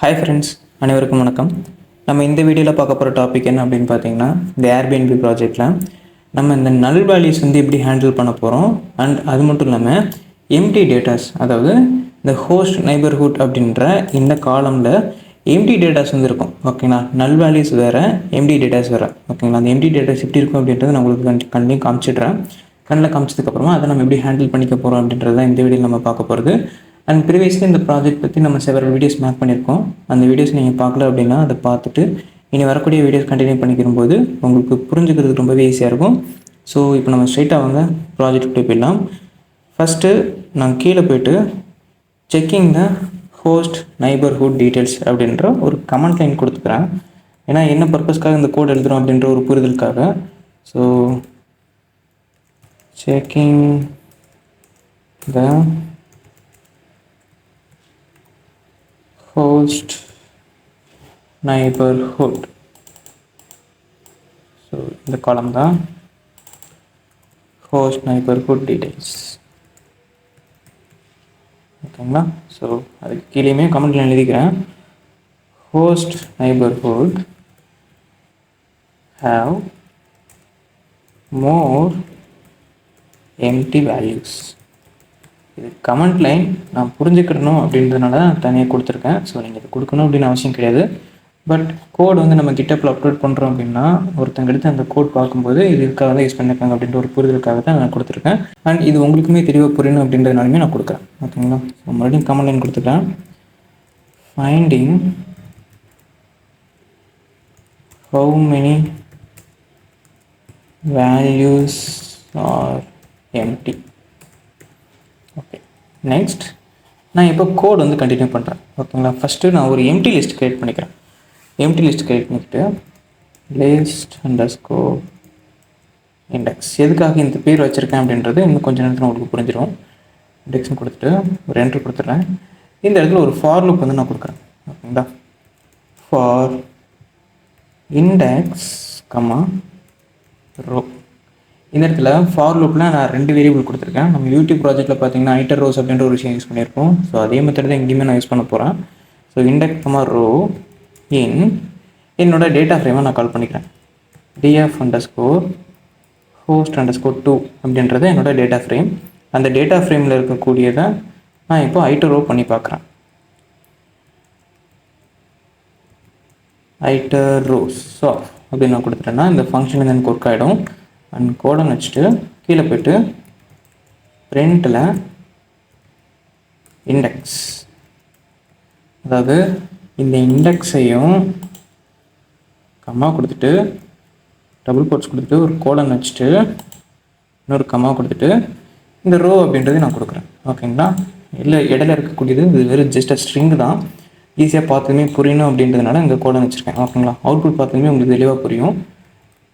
Hi friends, அனைவருக்கும் வணக்கம். நம்ம இந்த வீடியோவில் பார்க்க போகிற டாபிக் என்ன அப்படின்னு பார்த்தீங்கன்னா, இந்த ஏர்பிஎன்பி ப்ராஜெக்டில் நம்ம இந்த நல் வேல்யூஸ் வந்து எப்படி ஹேண்டில் பண்ண போகிறோம். அண்ட் அது மட்டும் இல்லாமல் எம்டி டேட்டாஸ், அதாவது இந்த ஹோஸ்ட் நைபர்ஹுட் அப்படின்ற இந்த காலமில் எம்டி டேட்டாஸ் வந்து இருக்கும். ஓகேங்களா, நல் வேல்யூஸ் வேறு, எம்டி டேட்டாஸ் வேறு. ஓகேங்களா, அந்த எம்டி டேட்டாஸ் எப்படி இருக்கும் அப்படின்றது நான் உங்களுக்கு கண்ணிலையும் காமிச்சிடுறேன். கண்ணில் காமிச்சதுக்கப்புறமா அதை நம்ம எப்படி ஹேண்டில் பண்ணிக்க போகிறோம் அப்படின்றது தான் இந்த வீடியோவில் நம்ம பார்க்க போகிறது. அண்ட் ப்ரீவியஸ்லி இந்த ப்ராஜெக்ட் பற்றி நம்ம செவரல் வீடியோஸ் மேக் பண்ணியிருக்கோம். அந்த வீடியோஸ் நீங்கள் பார்க்கல அப்படின்னா அதை பார்த்துட்டு இனி வரக்கூடிய வீடியோஸ் கண்டினியூ பண்ணிக்கிறம்போது உங்களுக்கு புரிஞ்சுக்கிறதுக்கு ரொம்பவே ஈஸியாக இருக்கும். ஸோ இப்போ நம்ம ஸ்ட்ரைட்டாக வாங்க ப்ராஜெக்ட்டுக்கு போயிடலாம். ஃபஸ்ட்டு நான் கீழே போய்ட்டு checking the host neighbourhood details அப்படின்ற ஒரு கமெண்ட் லைன் கொடுத்துக்கிறேன். ஏன்னா என்ன பர்பஸ்க்காக இந்த கோட் எழுதுகிறோம் அப்படின்ற ஒரு புரிதலுக்காக. ஸோ செக்கிங் த host neighborhood. ஸோ இந்த காலம் தான் host neighborhood details. ஓகேங்களா, ஸோ அதுக்கு கீழேயுமே கமெண்ட்ல எழுதிக்கிறேன். host neighborhood have more empty values. இது கமெண்ட் லைன் நான் புரிஞ்சுக்கிடணும் அப்படின்றதுனால தான் தனியாக கொடுத்துருக்கேன். ஸோ நீங்கள் இது கொடுக்கணும் அப்படின்னு அவசியம் கிடையாது. பட் கோட் வந்து நம்ம கிட்டப்பில் அப்லோட் பண்ணுறோம் அப்படின்னா ஒருத்தங்க எடுத்து அந்த கோட் பார்க்கும்போது இது இதுக்காக தான் யூஸ் பண்ணியிருக்காங்க அப்படின்ற ஒரு புரிதலுக்காக தான் நான் கொடுத்துருக்கேன். அண்ட் இது உங்களுக்குமே தெளிவாக புரியணும் அப்படின்றதுனாலுமே நான் கொடுக்குறேன். ஓகேங்களா, ஸோ மறுபடியும் கமெண்ட் லைன் கொடுத்துருக்கேன். Finding how many values are empty. Okay, next நான் இப்போ கோட் வந்து கண்டினியூ பண்ணுறேன். ஓகேங்களா, ஃபஸ்ட்டு நான் ஒரு எம்டி லிஸ்ட் க்ரியேட் பண்ணிக்கிறேன். எம்டி லிஸ்ட் க்ரியேட் பண்ணிக்கிட்டு லிஸ்ட் அண்டர்ஸ்கோர் இண்டெக்ஸ். எதுக்காக இந்த பேர் வச்சுருக்கேன் அப்படின்றது இன்னும் கொஞ்சம் நேரத்தில் உங்களுக்கு புரிஞ்சிடும். இண்டெக்ஸ்னு கொடுத்துட்டு ஒரு என்ட்ரு கொடுத்துட்றேன். இந்த இடத்துல ஒரு ஃபார் லூப் வந்து நான் கொடுக்குறேன். ஓகேங்களா, ஃபார் இண்டெக்ஸ் கமா ரோ. இந்த இடத்துல ஃபார் லூப்பில் நான் 2 வேரியபிள் கொடுத்துருக்கேன். நம்ம யூடியூப் ப்ராஜெக்ட்டில் பார்த்தீங்கன்னா ஐட்டர் ரோஸ் அப்படின்ற ஒரு விஷயம் யூஸ் பண்ணியிருக்கோம். ஸோ அதே மெத்தட் தான் எங்கேயுமே நான் யூஸ் பண்ண போகிறேன். ஸோ இண்டெக்ஸ் கமா ரோ இன் என்னோட டேட்டா ஃப்ரேமை நான் கால் பண்ணிக்கிறேன். df அண்டர்ஸ்கோர் ஹோஸ்ட் அண்டர்ஸ்கோர் 2 அப்படின்றது என்னோட டேட்டா ஃப்ரேம். அந்த டேட்டா ஃப்ரேமில் இருக்கக்கூடியதை நான் இப்போ ஐட்டர் ரோ பண்ணி பார்க்குறேன். ஐட்டர் ரோஸ் ஆஃப் அப்படின்னு நான் கொடுத்துட்டேன்னா இந்த ஃபங்க்ஷன் வந்து எனக்கு ஒர்க் ஆகிடும். அண்ட் கோடன் வச்சுட்டு கீழே போய்ட்டு பிரிண்டில் இண்டெக்ஸ், அதாவது இந்த இண்டெக்ஸையும் கம்மா கொடுத்துட்டு டபுள் கோட்ஸ் கொடுத்துட்டு ஒரு கோடன் வச்சுட்டு இன்னொரு கம்மா கொடுத்துட்டு இந்த ரோ அப்படின்றது நான் கொடுக்குறேன். ஓகேங்களா, இல்லை இடையில இருக்கக்கூடியது இது வெறும் ஜஸ்ட் ஸ்ட்ரிங் தான். ஈஸியாக பார்த்ததுமே புரியணும் அப்படின்றதுனால இந்த கோடன் வச்சுருக்கேன். ஓகேங்களா, அவுட்புட் பார்த்ததுமே உங்களுக்கு தெளிவாக புரியும்.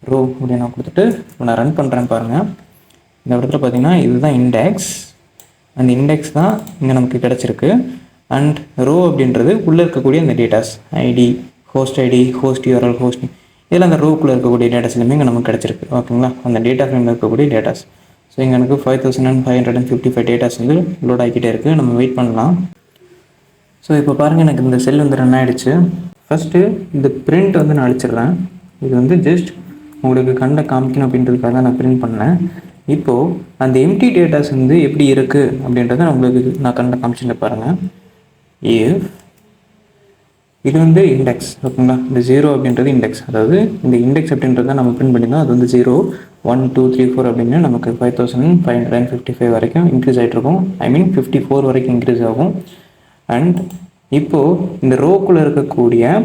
ரோ அப்படின்னு நான் கொடுத்துட்டு இப்போ நான் ரன் பண்ணுறேன் பாருங்கள். இந்த இடத்துல பார்த்தீங்கன்னா இதுதான் இண்டெக்ஸ். அந்த இண்டெக்ஸ் தான் இங்கே நமக்கு கிடச்சிருக்கு. அண்ட் ரோ அப்படின்றது உள்ளே இருக்கக்கூடிய இந்த datas ID, host URL, host, இதில் அந்த ரோக்குள்ளே இருக்கக்கூடிய டேட்டாஸ் எல்லாமே இங்கே நமக்கு கிடச்சிருக்கு. ஓகேங்களா, அந்த டேட்டா ஃப்ரேமில் இருக்கக்கூடிய டேட்டாஸ். ஸோ இங்கே எனக்கு 5555 டேட்டாஸ் வந்து லோட் ஆகிக்கிட்டே இருக்குது. நம்ம வெயிட் பண்ணலாம். ஸோ இப்போ பாருங்கள், எனக்கு இந்த செல் வந்து ரன் ஆகிடுச்சு. ஃபஸ்ட்டு இந்த பிரிண்ட் வந்து நான் அழிச்சிடுறேன். இது வந்து ஜஸ்ட் உங்களுக்கு கண்ணில் காமிக்கணும் அப்படின்றதுக்காக தான் நான் பிரிண்ட் பண்ணேன். இப்போது அந்த எம்டி டேட்டாஸ் வந்து எப்படி இருக்குது அப்படின்றத உங்களுக்கு நான் கண்ணில் காமிச்சுட்டு பாருங்கள். இது வந்து இண்டெக்ஸ். ஓகேங்களா, இந்த 0 அப்படின்றது இண்டெக்ஸ். அதாவது இந்த இண்டெக்ஸ் அப்படின்றத நம்ம பிரிண்ட் பண்ணியிருந்தோம். அது வந்து 0 1 2 3 4 அப்படின்னு நமக்கு 5555 வரைக்கும் இன்க்ரீஸ் ஆகிட்ருக்கும். 54 வரைக்கும் இன்க்ரீஸ் ஆகும். அண்ட் இப்போது இந்த ரோக்குள்ளே இருக்கக்கூடிய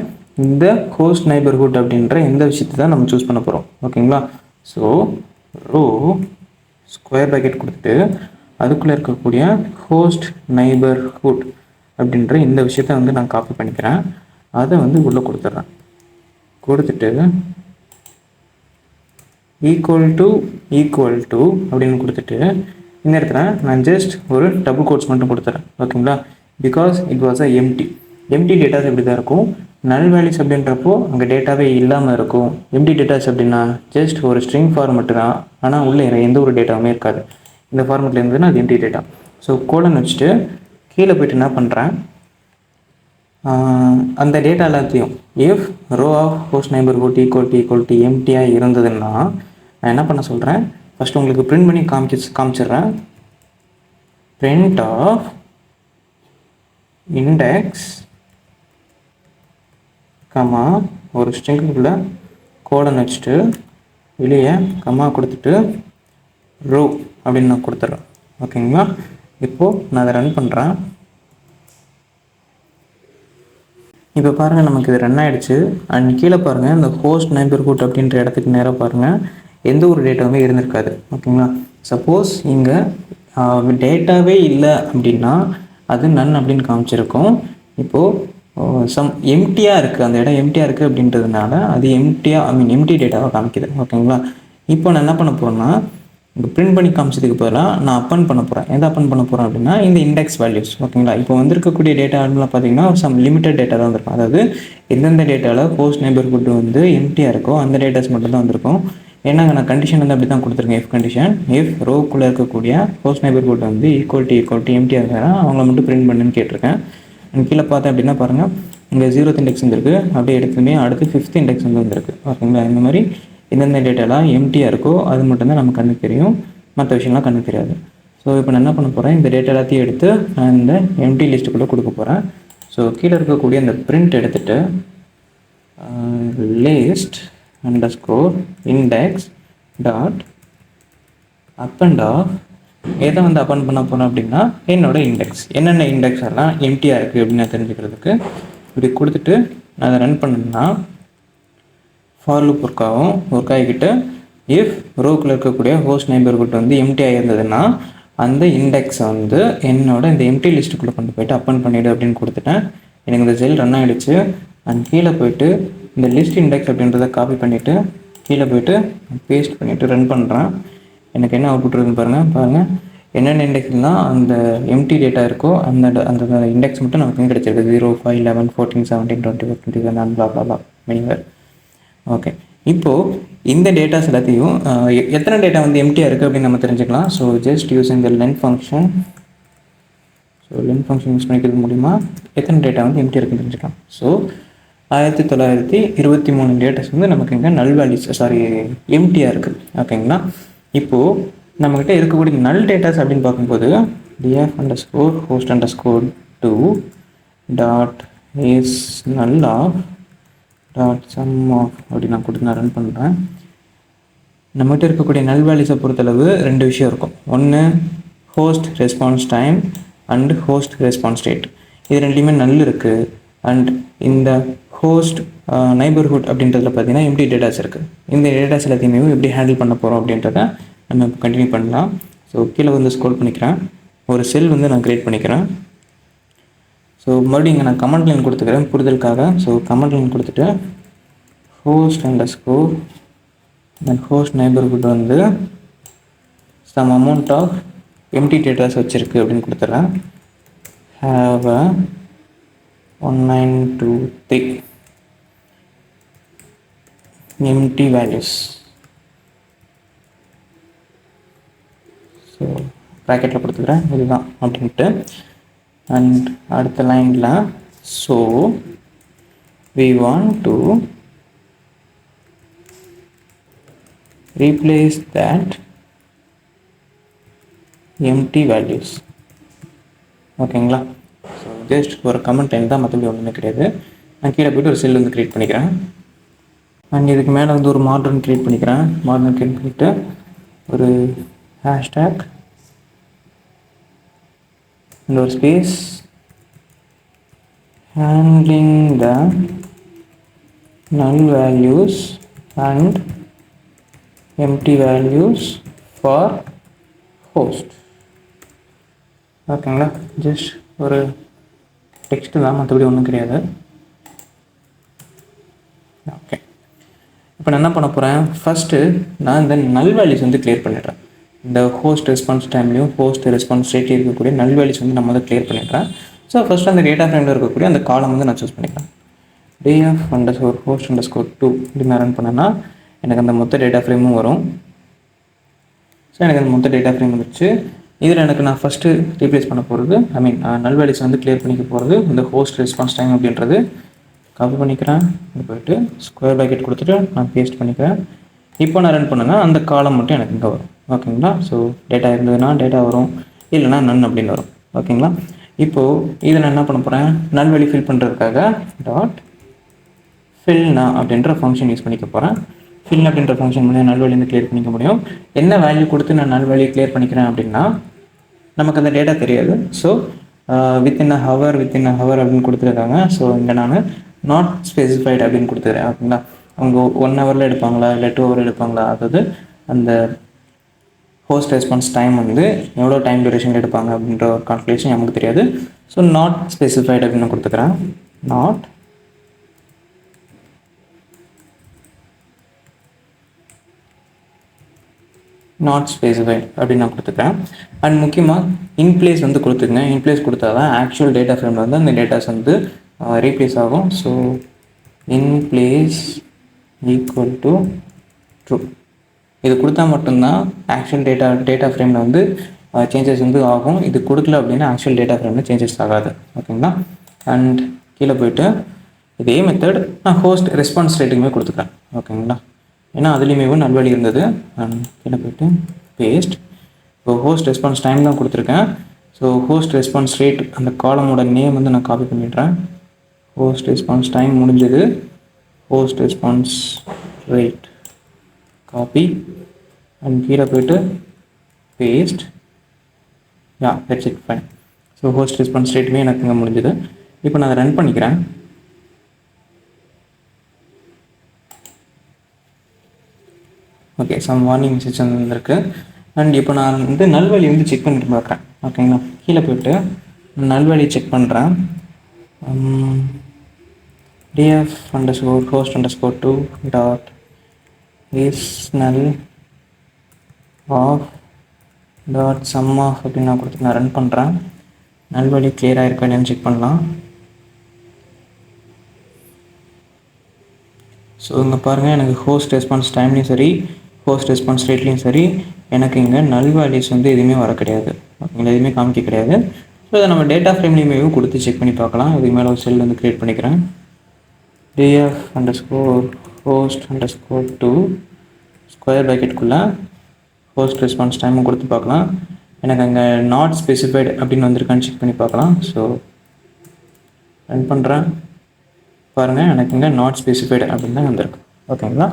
இந்த ஹோஸ்ட் நைபர்ஹுட் அப்படின்ற எந்த விஷயத்தை தான் நம்ம சூஸ் பண்ண போகிறோம். ஓகேங்களா, ஸோ ரோ ஸ்கொயர் ப்ராக்கெட் கொடுத்துட்டு அதுக்குள்ளே இருக்கக்கூடிய ஹோஸ்ட் நைபர்ஹுட் அப்படின்ற இந்த விஷயத்தை வந்து நான் காப்பி பண்ணிக்கிறேன். அதை வந்து உள்ளே கொடுத்துட்றேன். கொடுத்துட்டு ஈக்குவல் டு அப்படின்னு கொடுத்துட்டு இந்த இடத்துல நான் ஜஸ்ட் ஒரு டபுள் கோட்ஸ் மட்டும் கொடுத்துறேன். ஓகேங்களா, because it was a empty datas இப்படி தான் இருக்கும். நல் வேல்யூஸ் அப்படின்றப்போ அங்கே டேட்டாவே இல்லாமல் இருக்கும். எம்டி டேட்டாஸ் அப்படின்னா ஜஸ்ட் ஒரு ஸ்ட்ரிங் ஃபார்மெட்டு தான், ஆனால் உள்ளே எந்த ஒரு டேட்டாவுமே இருக்காது. இந்த ஃபார்மெட்டில் இருந்ததுன்னா அது எம்டி டேட்டா. ஸோ கோலன் வச்சுட்டு கீழே போய்ட்டு என்ன பண்ணுறேன், அந்த டேட்டா எல்லாத்தையும் if row of host neighbourhood equal to எம்டியாக இருந்ததுன்னா நான் என்ன பண்ண சொல்கிறேன், ஃபஸ்ட்டு உங்களுக்கு பிரிண்ட் பண்ணி காமிச்சிடுறேன். பிரிண்ட் ஆஃப் இண்டெக்ஸ் கமா ஒரு ஸ்ட்ரிங்குக்குள்ளே கோடன் வச்சுட்டு வெளியே கம்மா கொடுத்துட்டு ரோ அப்படின்னு நான் கொடுத்துட்றேன். ஓகேங்களா? இப்போது நான் அதை ரன் பண்ணுறேன். இப்போ பாருங்கள், நமக்கு இது ரன் ஆகிடுச்சு. அண்ட் கீழே பாருங்கள், இந்த ஹோஸ்ட் நெய்பர்ஹுட் அப்படின்ற இடத்துக்கு நேராக பாருங்கள், எந்த ஒரு டேட்டாவுமே இருந்திருக்காது. ஓகேங்களா? சப்போஸ் இங்கே டேட்டாவே இல்லை அப்படின்னா அது நன் அப்படின்னு காமிச்சிருக்கும். இப்போது எம்டியாக இருக்குது, அந்த இடம் எம்டியாக இருக்குது அப்படின்றதுனால அது எம்டி டேட்டாவாக காமிக்குது. ஓகேங்களா? இப்போ நான் என்ன பண்ண போகிறேன்னா, இப்போ பிரிண்ட் பண்ணி காமிச்சதுக்கு பதிலாக நான் அப்பன் பண்ண போகிறேன். எதை அப்பன் பண்ண போகிறேன் அப்படின்னா இந்த இண்டெக்ஸ் வேல்யூஸ். ஓகேங்களா? இப்போ வந்திருக்கக்கூடிய டேட்டாலாம் பார்த்தீங்கன்னா சம் லிமிட்டட் டேட்டா தான் வந்திருக்கும். அதாவது எந்தெந்த டேட்டாவில் ஹோஸ்ட் நெய்பர்ஹுட் வந்து எம்டியாக இருக்கோ அந்த டேட்டாஸ் மட்டும் தான் வந்திருக்கும். ஏன்னா நான் கண்டிஷன் வந்து அப்படி தான் கொடுத்துருக்கேன். இஃப் கண்டிஷன், இஃப் ரோக்குள்ளே இருக்கக்கூடிய ஹோஸ்ட் நெய்பர்ஹுட் வந்து ஈக்குவல் டு எம்டியாக இருக்கிறா அவங்கள மட்டும் பிரிண்ட் பண்ணுன்னு கேட்டிருக்கேன். கீழே பார்த்தேன் அப்படின்னா பாருங்கள், இங்கே 0th இண்டெக்ஸ் வந்துருக்கு. அப்படியே எடுத்துமே அடுத்து 5th இண்டெக்ஸ் வந்து வந்திருக்கு. ஓகேங்களா? இந்த மாதிரி எந்தெந்த டேட்டாலாம் எம்டியாக இருக்கோ அது மட்டும்தான் நம்ம கண்ணுக்கு தெரியும், மற்ற விஷயம்லாம் கண்ணுக்கு தெரியாது. ஸோ இப்போ நான் என்ன பண்ண போகிறேன், இந்த டேட்டா எல்லாத்தையும் எடுத்து நான் இந்த எம்டி லிஸ்ட்டுக்குள்ளே கொடுக்க போகிறேன். ஸோ கீழே இருக்கக்கூடிய அந்த பிரிண்ட் எடுத்துகிட்டு list underscore index dot append of எதை வந்து அப்பன் பண்ண போகிறோம் அப்படின்னா என்னோடய இண்டெக்ஸ், என்னென்ன இண்டெக்ஸ் எல்லாம் எம்டியாக இருக்குது அப்படின்னு நான் தெரிஞ்சுக்கிறதுக்கு இப்படி கொடுத்துட்டு நான் அதை ரன் பண்ணேன்னா ஃபார் லூப் ஒர்க் ஆகிக்கிட்டு இஃப் ரோக்கில் இருக்கக்கூடிய ஹோஸ்ட் நெய்பர்ஹுட் வந்து எம்டியாக இருந்ததுன்னா அந்த இண்டெக்ஸை வந்து என்னோட இந்த எம்டி லிஸ்ட்டுக்குள்ளே கொண்டு போய்ட்டு அப்பன் பண்ணிவிடு அப்படின்னு கொடுத்துட்டேன். எனக்கு இந்த செல் ரன் ஆகிடுச்சு. அண்ட் கீழே போய்ட்டு இந்த லிஸ்ட் இண்டெக்ஸ் அப்படின்றத காப்பி பண்ணிவிட்டு கீழே போய்ட்டு பேஸ்ட் பண்ணிவிட்டு ரன் பண்ணுறேன். எனக்கு என்ன அவுட்புட் இருக்குன்னு பாருங்கள். என்னென்ன இண்டெக்ஸ்லாம் அந்த எம்டி டேட்டா இருக்கோ அந்த அந்த இண்டெக்ஸ் மட்டும் நமக்கு கிடைச்சிருக்கு. 0, 5, 11, 14, 17, 24, 21 blah blah blah மெனிவர். ஓகே, இப்போது இந்த டேட்டாஸ் எல்லாத்தையும் எத்தனை டேட்டா வந்து எம்டியாக இருக்குது அப்படின்னு நம்ம தெரிஞ்சுக்கலாம். So just using the len function. So len function use பண்ணிக்கிறது மூலிமா எத்தனை டேட்டா வந்து எம்டியாக இருக்குன்னு தெரிஞ்சுக்கலாம். ஸோ 1923 டேட்டாஸ் வந்து நமக்கு இங்கே நல் வேல்யூஸ் எம்டியாக இருக்குது. ஓகேங்களா? இப்போது நம்மக்கிட்ட இருக்கக்கூடிய நல் டேட்டாஸ் அப்படின்னு பார்க்கும்போது df underscore host underscore 2 dot is null of dot sum of அப்படி நான் கொடுத்து நான் ரன் பண்ணுறேன். நம்மகிட்ட இருக்கக்கூடிய நல் வேல்யூஸை பொறுத்தளவு ரெண்டு விஷயம் இருக்கும். ஒன்று host response time and host response rate. இது ரெண்டுலேயுமே நல் இருக்குது. அண்ட் இந்த ஹோஸ்ட் நெய்பர்ஹுட் அப்படின்றதுல பார்த்தீங்கன்னா எம்டி டேட்டாஸ் இருக்குது. இந்த டேட்டாஸ் எல்லாத்தையுமே எப்படி ஹேண்டில் பண்ண போகிறோம் அப்படின்றத நம்ம இப்போ கண்டினியூ பண்ணலாம். ஸோ கீழே வந்து ஸ்க்ரோல் பண்ணிக்கிறேன். ஒரு செல் வந்து நான் க்ரியேட் பண்ணிக்கிறேன். ஸோ மறுபடியும் இங்கே நான் கமெண்ட் லைன் கொடுத்துக்கிறேன் புரிதலுக்காக. ஸோ கமெண்ட் லைன் கொடுத்துட்டு host underscore then host neighbourhood வந்து some amount of empty datas வச்சுருக்கு அப்படின்னு கொடுத்துட்றேன். Have 1923 empty values. ஸோ ப்ராக்கெட்டில் கொடுத்துக்கிறேன் இதுதான் அப்படின்ட்டு. அண்ட் அடுத்த லைனில் so we want to replace that empty values. ஓகேங்களா? ஸோ ஜஸ்ட் ஒரு கமெண்ட் டைம் தான், மற்றபடி ஒன்றுமே கிடையாது. நான் கீழே போய்ட்டு ஒரு செல் வந்து க்ரியேட் பண்ணிக்கிறேன். அண்ட் இதுக்கு மேலே வந்து ஒரு மாடர்ன் க்ரியேட் பண்ணிக்கிறேன். மாடர்ன் க்ரியேட் பண்ணிவிட்டு ஒரு ஹேஷ்டேக் and ஒரு space handling the null values and empty values for host. ஓகேங்களா? ஜஸ்ட் ஒரு டெக்ஸ்ட்டு தான், மற்றபடி ஒன்றும் கிடையாது. ஓகே, இப்போ நான் என்ன பண்ண போகிறேன், ஃபஸ்ட்டு நான் இந்த நல் வேல்யூஸ் வந்து கிளியர் பண்ணிடுறேன். இந்த ஹோஸ்ட் ரெஸ்பான்ஸ் டைம்லையும் ஹோஸ்ட் ரெஸ்பான்ஸ் ரேட் இருக்கக்கூடிய நல் வேல்யூஸ் வந்து நம்ம வந்து கிளியர் பண்ணிடுறேன். ஸோ ஃபஸ்ட்டு அந்த டேட்டா ஃப்ரேமில் இருக்கக்கூடிய அந்த காலம் வந்து நான் சூஸ் பண்ணிக்கிறேன். df underscore host underscore 2 இப்படி நான் ரன் பண்ணேன்னா எனக்கு அந்த மொத்த டேட்டா ஃப்ரேமும் வரும். ஸோ எனக்கு அந்த மொத்த டேட்டா ஃப்ரேம் வந்துச்சு. இதில் எனக்கு நான் ஃபஸ்ட்டு ரீப்ளேஸ் பண்ண போகிறது நல் வேல்யூஸ் வந்து கிளியர் பண்ணிக்க போகிறது இந்த ஹோஸ்ட் ரெஸ்பான்ஸ் டைம் அப்படின்றது. காப்பி பண்ணிக்கிறேன், இங்கே போய்ட்டு ஸ்கொயர் ப்ராக்கெட் கொடுத்துட்டு நான் பேஸ்ட் பண்ணிக்கிறேன். இப்போ நான் ரன் பண்ணுன்னா அந்த காலம் மட்டும் எனக்கு இங்கே வரும். ஓகேங்களா? ஸோ டேட்டா இருந்ததுன்னா டேட்டா வரும், இல்லைனா நன் அப்படின்னு வரும். ஓகேங்களா? இப்போது இதை நான் என்ன பண்ண போகிறேன், நல் வேல்யூ ஃபில் பண்ணுறதுக்காக டாட் ஃபில்னா அப்படின்ற ஃபங்க்ஷன் யூஸ் பண்ணிக்க போகிறேன். ஃபில் அப்படின்ற ஃபங்க்ஷன் மூலம் நல் வேல்யூ கிளியர் பண்ணிக்க முடியும். என்ன வேல்யூ கொடுத்து நான் நல் வேல்யூ கிளியர் பண்ணிக்கிறேன் அப்படின்னா, நமக்கு அந்த டேட்டா தெரியாது. ஸோ வித்தின் அ ஹவர் அப்படின்னு கொடுத்துருக்காங்க. ஸோ இங்கே நான் நாட் ஸ்பெசிஃபைடு அப்படின்னு கொடுத்துக்கிறேன். ஓகேங்களா? அவங்க 1 ஹவரில் எடுப்பாங்களா இல்லை 2 ஹவர் எடுப்பாங்களா, அதாவது அந்த ஹோஸ்ட் ரெஸ்பான்ஸ் டைம் வந்து எவ்வளோ டைம் டியூரேஷன் எடுப்பாங்க அப்படின்ற ஒரு கால்குலேஷன் நமக்கு தெரியாது. ஸோ நாட் ஸ்பெசிஃபைடு அப்படின்னு கொடுத்துக்கிறேன். நாட் ஸ்பெசிஃபைட் அப்படின்னு நான் கொடுத்துக்கிறேன். அண்ட் முக்கியமாக இன்பிளேஸ் வந்து கொடுத்துருங்க. இன்பிளேஸ் கொடுத்தா தான் ஆக்சுவல் டேட்டா ஃப்ரேமில் வந்து அந்த டேட்டாஸ் வந்து ரீப்ளேஸ் ஆகும். ஸோ இன்பிளேஸ் ஈக்குவல் டு ட்ரூ இது கொடுத்தா மட்டும்தான் ஆக்சுவல் டேட்டா ஃப்ரேமில் வந்து சேஞ்சஸ் வந்து ஆகும். இது கொடுக்கல அப்படின்னா ஆக்சுவல் டேட்டா ஃப்ரேமில் சேஞ்சஸ் ஆகாது. ஓகேங்களா? அண்ட் கீழே போய்ட்டு இதே மெத்தட் நான் ஹோஸ்ட் ரெஸ்பான்ஸ் ரேட்டுக்குமே கொடுத்துக்கிறேன். ஓகேங்களா? ஏன்னா அதுலேயுமே நல் வேல்யூ இருந்தது. அண்ட் கீழே போய்ட்டு பேஸ்ட். இப்போ ஹோஸ்ட் ரெஸ்பான்ஸ் டைம் தான் கொடுத்துருக்கேன். ஸோ ஹோஸ்ட் ரெஸ்பான்ஸ் ரேட் அந்த காலமோட நேம் வந்து நான் காப்பி பண்ணிடுறேன். ஹோஸ்ட் ரெஸ்பான்ஸ் டைம் முடிஞ்சது. Host response rate copy and கீழே போய்ட்டு paste. That's it, fine. So host response ரேட்டுமே எனக்கு இங்கே முடிஞ்சது. இப்போ நான் அதை ரன் பண்ணிக்கிறேன். ஓகே, சம் வார்னிங் மெசேஜ் வந்துருக்கு. அண்ட் இப்போ நான் வந்து நல் வேல்யூ வந்து செக் பண்ணிட்டு பார்க்குறேன். ஓகேங்களா? கீழே போய்ட்டு நல் வேல்யூ செக் பண்ணுறேன். df underscore host underscore 2 dot is null of dot sum of அப்படின்னு நான் கொடுத்து நான் ரன் பண்ணுறேன். நல் வேல்யூ கிளியராக இருக்கா இல்லைன்னு செக் பண்ணலாம். ஸோ இங்கே பாருங்கள், எனக்கு ஹோஸ்ட் ரெஸ்பான்ஸ் டைம்லேயும் சரி ஹோஸ்ட் ரெஸ்பான்ஸ் ரேட்லேயும் சரி எனக்கு இங்கே நல் வேல்யூஸ் வந்து எதுவுமே வர கிடையாது. ஓகேங்களா? எதுவுமே காமிக்க கிடையாது. ஸோ அதை நம்ம டேட்டா ஃப்ரேம்லேயுமே கொடுத்து செக் பண்ணி பார்க்கலாம். இதுக்கு மேலே ஒரு செல் வந்து க்ரியேட் பண்ணிக்கிறேன். df underscore host underscore 2 square ப்ராக்கெட்டுக்குள்ளே ஹோஸ்ட் ரெஸ்பான்ஸ் டைமும் கொடுத்து பார்க்கலாம். எனக்கு அங்கே நாட் ஸ்பெசிஃபைடு அப்படின்னு வந்திருக்கான்னு செக் பண்ணி பார்க்கலாம். ஸோ ரன் பண்ணுறேன். பாருங்கள், எனக்கு இங்கே நாட் ஸ்பெசிஃபைடு அப்படின்னு தான் வந்திருக்கு. ஓகேங்களா?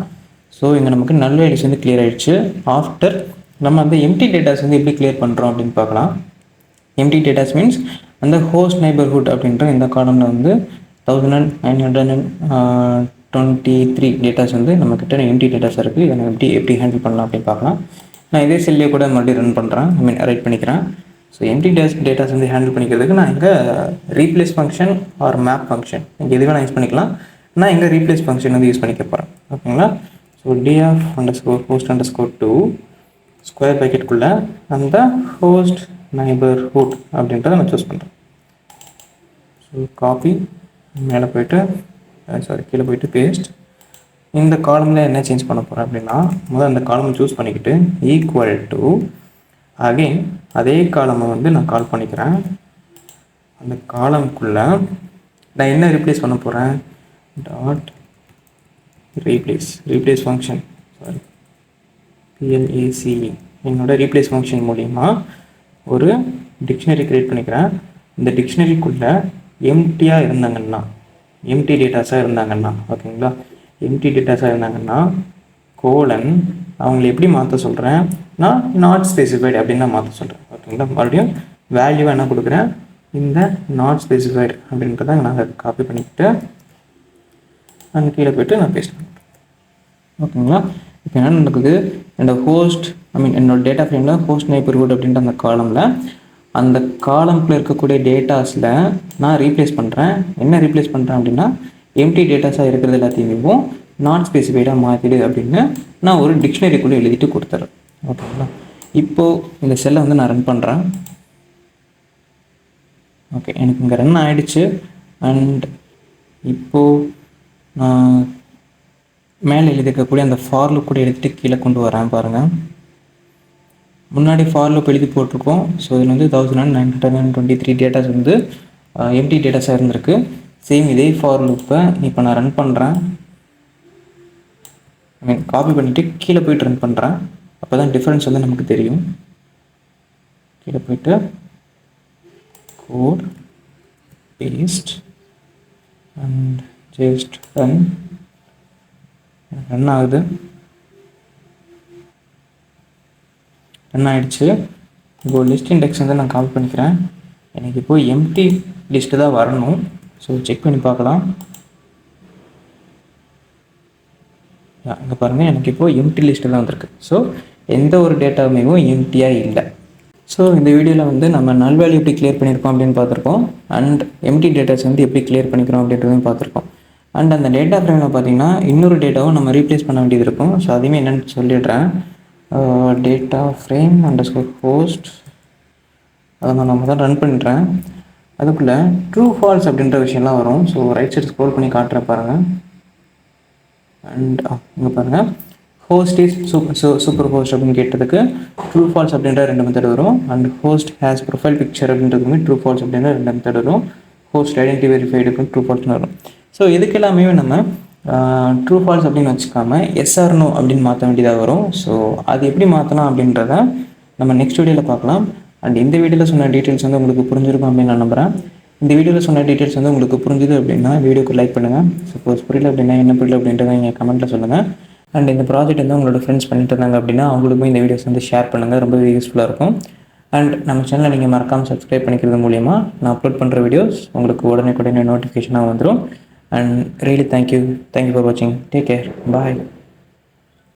ஸோ இங்கே நமக்கு நல் வேல்யூஸ் வந்து கிளியர் ஆகிடுச்சு. ஆஃப்டர் நம்ம அந்த எம்டி டேட்டாஸ் வந்து எப்படி கிளியர் பண்ணுறோம் அப்படின்னு பார்க்கலாம். எம்டி டேட்டாஸ் மீன்ஸ் அந்த ஹோஸ்ட் நெய்பர்ஹுட் அப்படின்ற இந்த காலமில் வந்து 1923 டேட்டாஸ் வந்து நம்மக்கிட்ட எம்டி டேட்டாஸ் இருக்குது. இதை நம்ம எப்படி ஹேண்டில் பண்ணலாம் அப்படின்னு பார்க்கலாம். நான் இதே செல்லே கூட மறுபடியும் ரன் பண்ணுறேன், ரைட் பண்ணிக்கிறேன். ஸோ எம்டி டேட்டாஸ் வந்து ஹேண்டில் பண்ணிக்கிறதுக்கு நான் இங்கே replace function or map function இங்கே எதுவே நான் யூஸ் பண்ணிக்கலாம். நான் இங்கே ரீப்ளேஸ் ஃபங்க்ஷன் வந்து யூஸ் பண்ணிக்க போகிறேன். ஓகேங்களா? So df underscore host underscore 2 square ப்ராக்கெட்டுக்குள்ளே அந்த ஹோஸ்ட் நெய்பர்ஹுட் அப்படின்றத நான் சூஸ் பண்ணுறேன். ஸோ காப்பி மேலே போய்ட்டு கீழே போய்ட்டு பேஸ்ட். இந்த காலமில் என்ன சேஞ்ச் பண்ண போகிறேன் அப்படின்னா, முதல்ல அந்த காலம் சூஸ் பண்ணிக்கிட்டு ஈக்குவல் டு அகெயின் அதே காலமை வந்து நான் கால் பண்ணிக்கிறேன். அந்த காலம்குள்ளே நான் என்ன ரீப்ளேஸ் பண்ண போகிறேன், டாட் ரீப்ளேஸ் ஃபங்க்ஷன் PLACE என்னோட ரீப்ளேஸ் ஃபங்க்ஷன் மூலிமா ஒரு டிக்ஷனரி க்ரியேட் பண்ணிக்கிறேன். இந்த டிக்ஷனரிக்குள்ளே எம்டியாக இருந்தாங்கன்னா எம்டி டேட்டாஸாக இருந்தாங்கன்னா ஓகேங்களா, எம்டி டேட்டாஸாக இருந்தாங்கன்னா கோலன் அவங்களை எப்படி மாற்ற சொல்கிறேன், நான் நாட் ஸ்பெசிஃபைடு அப்படின்னு தான் மாற்ற சொல்கிறேன். ஓகேங்களா? மறுபடியும் வேல்யூவாக என்ன கொடுக்குறேன், இந்த நாட் ஸ்பெசிஃபைடு அப்படின்றத நான் காப்பி பண்ணிக்கிட்டு அந்த கீழே போய்ட்டு நான் பேஸ்ட் பண்ணுறேன். ஓகேங்களா? இப்போ என்ன நடக்குது, என்னோடய ஹோஸ்ட் என்னோடய டேட்டா ஃப்ரேமில் ஹோஸ்ட் நெய்பர்ஹுட் அப்படின்ற அந்த காலமில் அந்த காலம்குள்ளே இருக்கக்கூடிய டேட்டாஸில் நான் ரீப்ளேஸ் பண்ணுறேன். என்ன ரீப்ளேஸ் பண்ணுறேன் அப்படின்னா, எம்டி டேட்டாஸாக இருக்கிறது எல்லாத்தையுமே நாட் ஸ்பெசிஃபைடாக மாற்றிடு அப்படின்னு நான் ஒரு டிக்ஷனரிக்குள்ளே எழுதிட்டு கொடுத்துட்றேன். ஓகேங்களா? இப்போது இந்த செல்லை வந்து நான் ரன் பண்ணுறேன். ஓகே, எனக்கு இங்கே ரன் ஆகிடுச்சு. அண்ட் இப்போது நான் மேலே எழுதிக்கக்கூடிய அந்த ஃபார் லூப் கூட எடுத்துகிட்டு கீழே கொண்டு வரேன். பாருங்கள், முன்னாடி ஃபார் லூப் எழுதி போட்டிருக்கோம். ஸோ இதில் வந்து 1923 டேட்டாஸ் வந்து எம்டி டேட்டாஸாக இருந்திருக்கு. சேம் இதே ஃபார் லூப்பை இப்போ நான் ரன் பண்ணுறேன். ஐ மீன் காப்பி பண்ணிவிட்டு கீழே போய்ட்டு ரன் பண்ணுறேன். அப்போ தான் டிஃப்ரென்ஸ் வந்து நமக்கு தெரியும். கீழே போய்ட்டு code paste and just run ஆகுது. ரன் ஆகிடுச்சு. இப்போ லிஸ்ட் இண்டெக்ஸ் வந்து நான் காப்பி பண்ணிக்கிறேன். எனக்கு இப்போது எம்டி லிஸ்ட்டு தான் வரணும். ஸோ செக் பண்ணி பார்க்கலாம். அங்கே பாருங்கள், எனக்கு இப்போது எம்டி லிஸ்ட்டு தான் வந்திருக்கு. ஸோ எந்த ஒரு டேட்டாவுமே எம்டியாக இல்லை. ஸோ இந்த வீடியோவில் வந்து நம்ம நல் வேல்யூ எப்படி கிளியர் பண்ணியிருக்கோம் அப்படின்னு பார்த்துருக்கோம். அண்ட் எம்டி டேட்டாஸ் வந்து எப்படி கிளியர் பண்ணிக்கிறோம் அப்படின்றதையும் பார்த்துருக்கோம். அண்ட் அந்த டேட்டா ஃப்ரேமில் பார்த்தீங்கன்னா இன்னொரு டேட்டாவும் நம்ம ரீப்ளேஸ் பண்ண வேண்டியது இருக்கும். ஸோ அதையுமே என்னென்னு சொல்லிடுறேன். டேட்டா ஃப்ரேம் அண்டர்ஸ்கோர் ஹோஸ்ட் அதை நான் நம்ம தான் ரன் பண்ணுறேன். அதுக்குள்ளே ட்ரூ ஃபால்ஸ் அப்படின்ற விஷயம்லாம் வரும். ஸோ ரைட் சைடு ஸ்க்ரோல் பண்ணி காட்டுறேன் பாருங்கள். அண்ட் இங்கே பாருங்கள், ஹோஸ்ட் இஸ் சூப்பர் ஹோஸ்ட் அப்படின்னு கேட்டதுக்கு ட்ரூ ஃபால்ஸ் அப்படின்ற 2 மெத்தட் வரும். And host has profile picture அப்படின்றதுக்குமே ட்ரூ ஃபால்ஸ் அப்படின்ற 2 மெத்தட் வரும். ஹோஸ்ட் ஐடென்டி வெரிஃபைடுக்கு ட்ரூ ஃபால்ஸ்னு வரும். ஸோ இதுக்கு எல்லாமே நம்ம ட்ரூ ஃபால்ஸ் அப்படின்னு வச்சுக்காம எஸ்ஆர் நோ அப்படின்னு மாற்ற வேண்டியதாக வரும். ஸோ அது எப்படி மாற்றலாம் அப்படின்றத நம்ம நெக்ஸ்ட் வீடியோவில் பார்க்கலாம். அண்ட் இந்த வீடியோவில் சொன்ன டீட்டெயில்ஸ் வந்து உங்களுக்கு புரிஞ்சிருக்கும் அப்படின்னு நான் நம்புகிறேன். இந்த வீடியோவில் சொன்ன டீட்டெயில்ஸ் வந்து உங்களுக்கு புரிஞ்சுது அப்படின்னா வீடியோக்கு லைக் பண்ணுங்கள். சப்போஸ் புரியல அப்படின்னா என்ன புரியல அப்படின்றத நீங்கள் கமெண்ட்டில் சொல்லுங்கள். அண்ட் இந்த ப்ராஜெக்ட் வந்து உங்களோட ஃப்ரெண்ட்ஸ் பண்ணிட்டு இருந்தாங்க அப்படின்னா அவங்களுக்குமே இந்த வீடியோஸ் வந்து ஷேர் பண்ணுங்கள். ரொம்ப யூஸ்ஃபுல்லாக இருக்கும். அண்ட் நம்ம சேனலை நீங்கள் மறக்காமல் சப்ஸ்கிரைப் பண்ணிக்கிறது மூலிமா நான் அப்லோட் பண்ணுற வீடியோஸ் உங்களுக்கு உடனே நோட்டிஃபிகேஷனாக வந்துடும். And really thank you for watching. Take care. Bye.